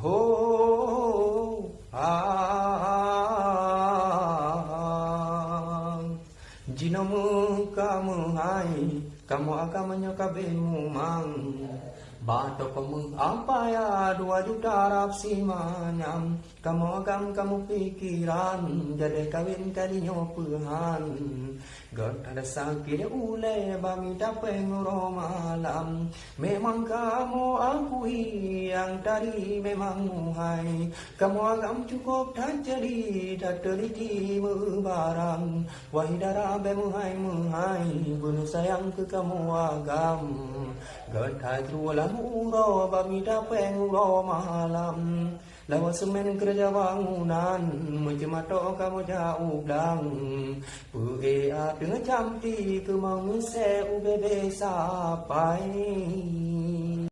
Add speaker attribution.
Speaker 1: ho jinamu kamu hai kamu agamanya kabemu mang bato kamu apa ya 2 juta rapsi manyam kamu agam kamu pikiran jadi kawin kalinyo puhan God ada sakit ule bami dapat malam memang kamu akui yang tadi memang muhai kamu agam cukup tak jadi tak teliti barang wahai darah bemuhai muhai bunuh sayang ke kamu agam God hajrulah uro bami dapat malam lawan semen kerja bangunan menjemato kamu jauh blang puea dengan cantik ke menguse ubebe sapai